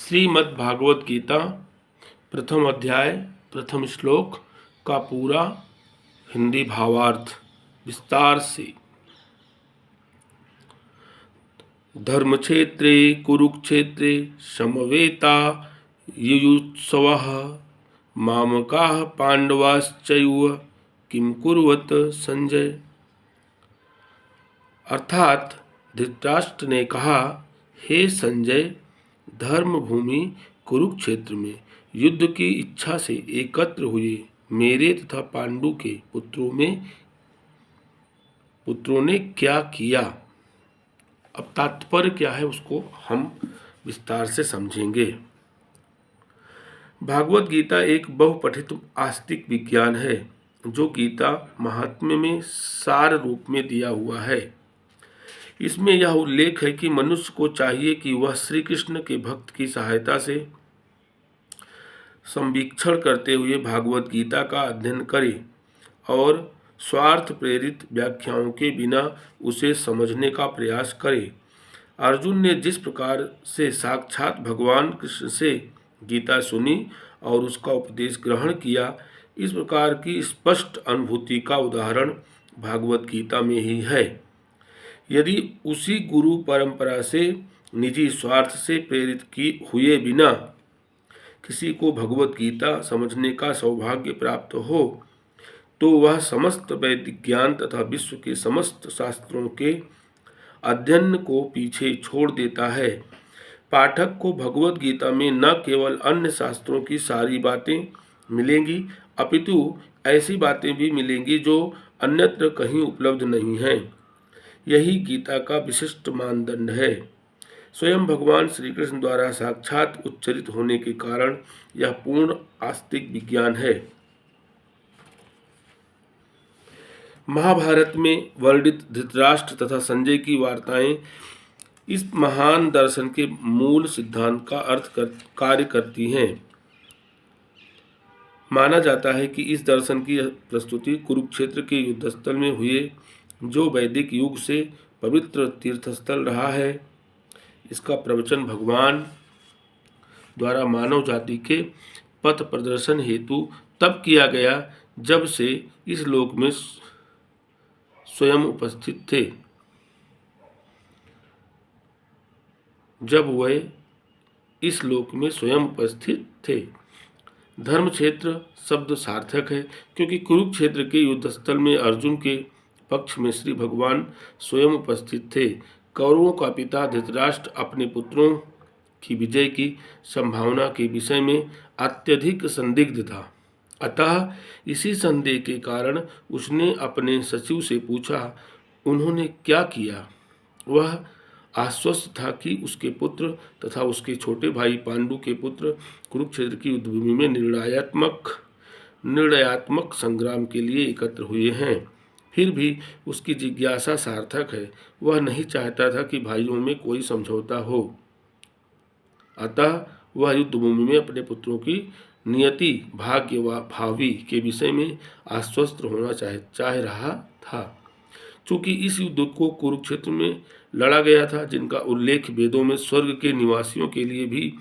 श्रीमद् भागवत गीता प्रथम अध्याय प्रथम श्लोक का पूरा हिंदी भावार्थ विस्तार से। धर्मक्षेत्रे कुरुक्षेत्रे समवेता युयुत्सवः मामकाः पांडवाश्चैव किं कुर्वत संजय। अर्थात धृतराष्ट्र ने कहा, हे संजय, धर्म भूमि कुरुक्षेत्र में युद्ध की इच्छा से एकत्र हुए मेरे तथा पांडु के पुत्रों ने क्या किया। अब तात्पर्य क्या है उसको हम विस्तार से समझेंगे। भागवत गीता एक बहुपठित आस्तिक विज्ञान है जो गीता महात्म्य में सार रूप में दिया हुआ है। इसमें यह उल्लेख है कि मनुष्य को चाहिए कि वह श्री कृष्ण के भक्त की सहायता से संवीक्षण करते हुए भागवत गीता का अध्ययन करे और स्वार्थ प्रेरित व्याख्याओं के बिना उसे समझने का प्रयास करे। अर्जुन ने जिस प्रकार से साक्षात भगवान कृष्ण से गीता सुनी और उसका उपदेश ग्रहण किया, इस प्रकार की स्पष्ट अनुभूति का उदाहरण भागवत गीता में ही है। यदि उसी गुरु परंपरा से निजी स्वार्थ से प्रेरित हुए बिना किसी को भगवत गीता समझने का सौभाग्य प्राप्त हो, तो वह समस्त वैदिक ज्ञान तथा विश्व के समस्त शास्त्रों के अध्ययन को पीछे छोड़ देता है। पाठक को भगवत गीता में न केवल अन्य शास्त्रों की सारी बातें मिलेंगी, अपितु ऐसी बातें भी मिलेंगी जो अन्यत्र कहीं उपलब्ध नहीं हैं। यही गीता का विशिष्ट मानदंड है। स्वयं भगवान श्री कृष्ण द्वारा साक्षात उच्चरित होने के कारण यह पूर्ण आस्तिक विज्ञान है। महाभारत में वर्णित धृतराष्ट्र तथा संजय की वार्ताएं इस महान दर्शन के मूल सिद्धांत का कार्य करती हैं। माना जाता है कि इस दर्शन की प्रस्तुति कुरुक्षेत्र के युद्धस्थल में हुए, जो वैदिक युग से पवित्र तीर्थस्थल रहा है, इसका प्रवचन भगवान द्वारा मानव जाति के पथ प्रदर्शन हेतु तब किया गया जब से इस लोक में स्वयं उपस्थित थे। जब वह इस लोक में स्वयं उपस्थित थे। धर्म क्षेत्र शब्द सार्थक है क्योंकि कुरुक्षेत्र के युद्धस्थल में अर्जुन के पक्ष में श्री भगवान स्वयं उपस्थित थे। कौरवों का पिता धृतराष्ट्र अपने पुत्रों की विजय की संभावना के विषय में अत्यधिक संदिग्ध था। अतः इसी संदेह के कारण उसने अपने सचिव से पूछा, उन्होंने क्या किया। वह आश्वस्त था कि उसके पुत्र तथा उसके छोटे भाई पांडु के पुत्र कुरुक्षेत्र की युद्धभूमि में निर्णयात्मक संग्राम के लिए एकत्र हुए हैं। फिर भी उसकी जिज्ञासा सार्थक है। वह नहीं चाहता था कि भाइयों में कोई समझौता हो, अतः वह युद्धभूमि में अपने पुत्रों की नियति, भाग्य व भावी के विषय में आश्वस्त होना चाह रहा था। चूँकि इस युद्ध को कुरुक्षेत्र में लड़ा गया था, जिनका उल्लेख वेदों में स्वर्ग के निवासियों के लिए भी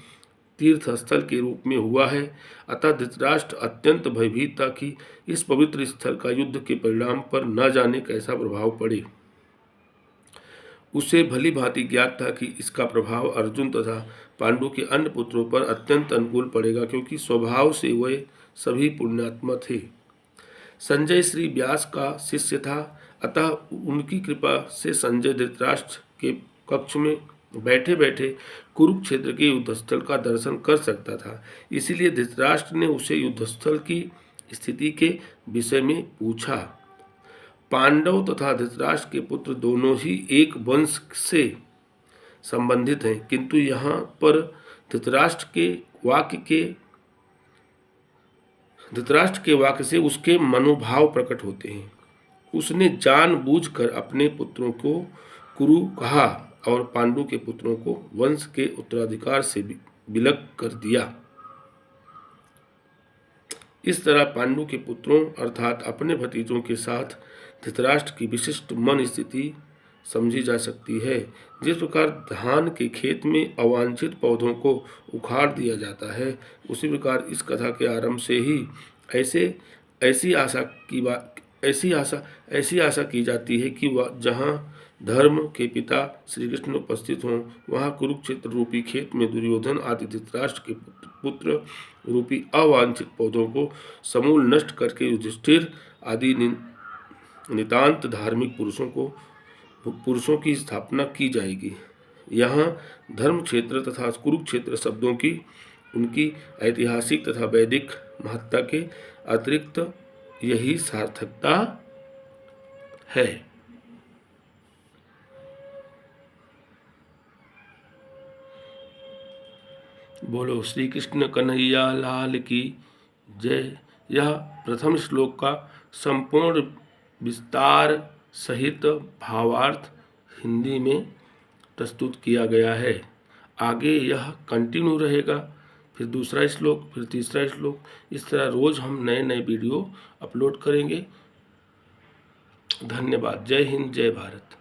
तीर्थस्थल के रूप में हुआ है, अतः धृतराष्ट्र अत्यंत भयभीत था कि इस पवित्र स्थल का युद्ध के परिणाम पर न जाने कैसा प्रभाव पड़े। उसे भली भांति ज्ञात था कि इसका प्रभाव अर्जुन तथा पांडु के अन्य पुत्रों पर अत्यंत अनुकूल पड़ेगा, क्योंकि स्वभाव से वे सभी पुण्यात्मा थे। संजय श्री व्यास का शिष्य था, अतः उनकी कृपा से संजय धृतराष्ट्र के कक्ष में बैठे बैठे कुरुक्षेत्र के युद्धस्थल का दर्शन कर सकता था। इसीलिए धृतराष्ट्र ने उसे युद्धस्थल की स्थिति के विषय में पूछा। पांडव तथा धृतराष्ट्र के पुत्र दोनों ही एक वंश से संबंधित हैं, किंतु यहाँ पर धृतराष्ट्र के वाक्य से उसके मनोभाव प्रकट होते हैं। उसने जानबूझकर अपने पुत्रों को कुरु कहा और पांडु के पुत्रों को वंश के उत्तराधिकार से विलग कर दिया। इस तरह पांडु के पुत्रों अर्थात अपने भतीजों के साथ धृतराष्ट्र की विशिष्ट मन स्थिति समझी जा सकती है। जिस प्रकार धान के खेत में अवांछित पौधों को उखाड़ दिया जाता है, उसी प्रकार इस कथा के आरंभ से ही ऐसे ऐसी आशा की बात ऐसी आशा की जाती है कि वह जहाँ धर्म के पिता श्री कृष्ण उपस्थित हों, वहाँ कुरुक्षेत्र रूपी खेत में दुर्योधन आदि धृतराष्ट्र के पुत्र रूपी अवांछित पौधों को समूल नष्ट करके युधिष्ठिर आदि नितांत धार्मिक पुरुषों की स्थापना की जाएगी। यहाँ धर्म क्षेत्र तथा कुरुक्षेत्र शब्दों की उनकी ऐतिहासिक तथा वैदिक महत्ता के अतिरिक्त यही सार्थकता है। बोलो श्री कृष्ण कन्हैया लाल की जय। यह प्रथम श्लोक का संपूर्ण विस्तार सहित भावार्थ हिंदी में प्रस्तुत किया गया है। आगे यह कंटिन्यू रहेगा, फिर दूसरा श्लोक, फिर तीसरा श्लोक। इस तरह रोज हम नए नए वीडियो अपलोड करेंगे। धन्यवाद। जय हिंद, जय भारत।